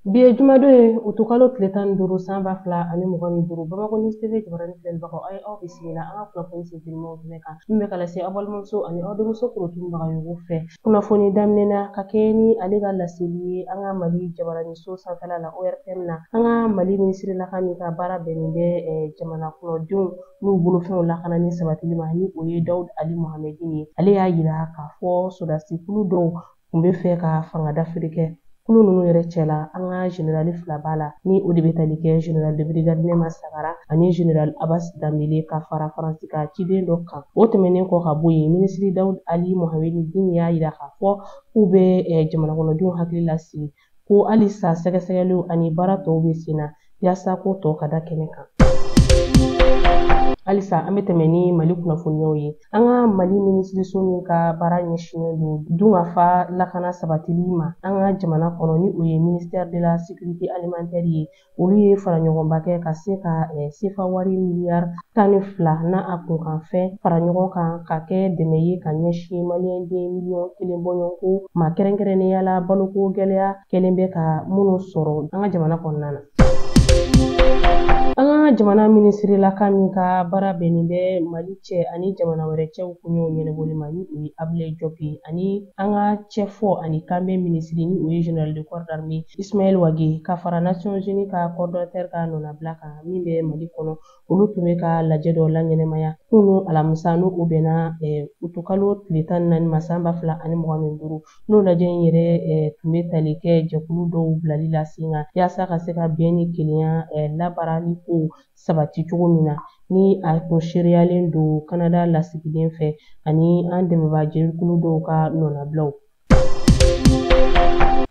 Bi jumado ye utukalo tile tan ni duuru san ba fila ani mugan ni duuru Bamakɔ News TV jabarani filɛlibagaw a ye aw bisimila an ka kunnafoni sinfinimaw jumɛn kan min bɛ ka lase aw balimamuso ani aw denmuso korotunbagayogo fɛ. Kunnafoni daminɛna ka kɛ ni ale ka laseli ye an ka Mali jabaraniso sanfɛla la ORTM na an ka Mali minisirilakan min ka baara bɛnnen bɛ jamana kɔnɔdenw n'u bolofɛnw lakanani sabatili ma ni o ye Dawudu Ali Muhamɛdi ye. Ale y'a yira k'a fɔ sodasikulu dɔw tun bɛ fɛ ka fanga dafiri kɛ. Kulu ninnu yɛrɛ cɛla an ka jenerali fila b'a la ni o de bɛ tali kɛ jenerali de brigade Nɛma Sagara ani jenerali Abasi Danbele ka fara Faransi ka ciden dɔ kan. O tɛmɛnen kɔ ka bɔ yen minisiri Dawudu Ali Muhamɛdi Dini y'a yira k'a fɔ k'u bɛ jamana kɔnɔdenw hakili lasigi ko halisa sɛgɛsɛgɛliw ani baara tɔw bɛ sen na yaasa ko tɔ ka da kɛnɛ kan. Halisa an bɛ tɛmɛ ni Mali kunnafoniyaw ye. An ka Mali minisiriso min ka baara ɲɛsinnen don dunkafa lakana sabatili ma an ka jamana kɔnɔ ni o ye ministère de la sécurité alimentaire ye. Olu ye faraɲɔgɔnba kɛ ka se ka CFA wari miliyari 12 n'a a kunkanfɛn fara ɲɔgɔn kan ka kɛ dɛmɛ ye ka ɲɛsin maliyɛnden miliyɔn 1 bɔɲɔgɔnko ma kɛrɛnkɛrɛnnenya la baloko gɛlɛya kɛlen bɛ ka minnu sɔrɔ an ka jamana kɔnɔna na. An ka jamana minisirilakan min ka baara bɛnnen bɛ Mali cɛ ani jamana wɛrɛ cɛw koɲɛw ɲɛnabɔli ma ni o ye Abilaye Jɔpe ani an ka cɛfɔ ani kanbɛ minisiri ni o ye général de corps d'armée Ismaël Wage ka fara Nations Unies ka coordonnateur ka nɔnabila kan min bɛ Mali kɔnɔ olu tun bɛ ka lajɛ dɔ la ɲɛnɛmaya kunun alamisa n'o o bɛnna utukalo tile 14 ma san 2025 n'o lajɛ in yɛrɛ tun bɛ tali kɛ jɛkulu dɔw bilali la sen kan yaasa ka se ka bɛn ni kelenya labarali ko sabati cogo min na ni a tun sereyalen don Canada lasigilen fɛ ani an dɛmɛbaa jɛkulu dɔw ka nɔnabilaw.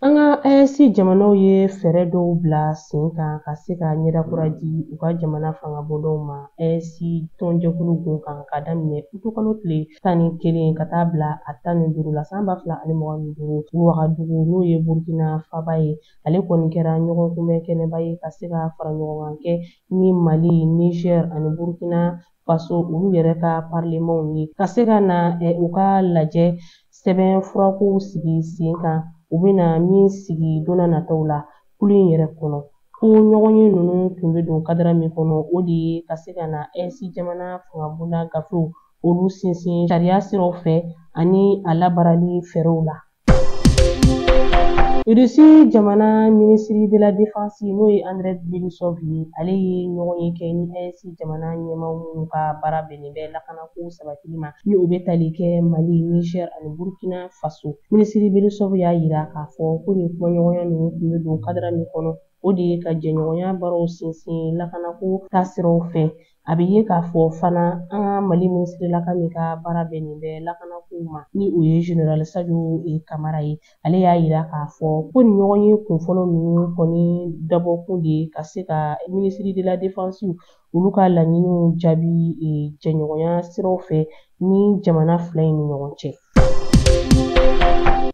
An ka AES jamanaw ye fɛɛrɛ dɔw bila sen kan ka se ka ɲɛdakura di u ka jamana fangabɔdaw ma. AES tɔnjɛkulu kun kan ka daminɛ utukalo tile 11 ka taa bila a 15 la san 2025 Ouagadougou n'o ye Burkina Faba ye. Ale kɔni kɛra ɲɔgɔn kunbɛn kɛnɛba ye ka se ka fara ɲɔgɔn kan kɛ ni Mali, Niger ani Burkina Faso olu yɛrɛ ka parlemanw ye ka se ka na u ka lajɛ sɛbɛn furakow sigi sen kan u bɛna min sigi donna nataw la kulu in yɛrɛ kɔnɔ. Ko ɲɔgɔnye ninnu tun bɛ don kadara min kɔnɔ o de ye ka se ka na AES jamana fangabonda gafew olu sinsin sariya siraw fɛ ani a labarali fɛɛrɛw la. Rusi jamana ministre de la défense n'o ye Andrei Denisov ye ale ye ɲɔgɔnye kɛ ni AES jamana ɲɛmaaw minnu ka baara bɛnnen bɛ lakanako sabatili ma ni o bɛ tali kɛ Mali, Niger ani Burkina Faso. Ministre Denisov y'a yira k'a fɔ ko nin kumaɲɔgɔnya ninnu tun bɛ don kadara min kɔnɔ o de ye ka jɛɲɔgɔnya baaraw sinsin lakanako taasiraw fɛ. A bɛ ye k'a fɔ fana an ka Mali minisirilakan min ka baara bɛnnen bɛ lakanako ma ni o ye général Sadio Kamara ye. Ale y'a yira k'a fɔ ko nin ɲɔgɔnye kunfɔlɔ ninnu kɔni dabɔkun de ye ka se ka ministre de la défense olu ka laɲiniw jaabi jɛɲɔgɔnya siraw fɛ ni jamana fila in ni ɲɔgɔn cɛ.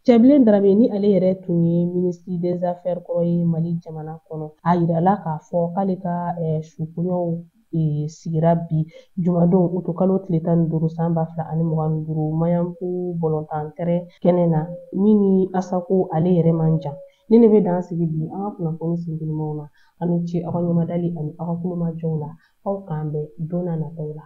Cɛbilen Darabe ni ale yɛrɛ tun ye ministre des affaires kɔrɔ ye Mali jamana kɔnɔ a yirala k'a fɔ k'ale ka sukunɛw sigira bi jumadon utukalo tile 15 san 2025 Mayanku Bɔlɔntan tɛrɛn kɛnɛ na min ni Asako ale yɛrɛ man jan. Ni ne bɛ dan sigi bi an ka kunnafoni sinfinimaw na an bɛ ci aw ka ɲɛmadali ani aw ka kulomajɔw la aw k'an bɛn don n'a nataw la.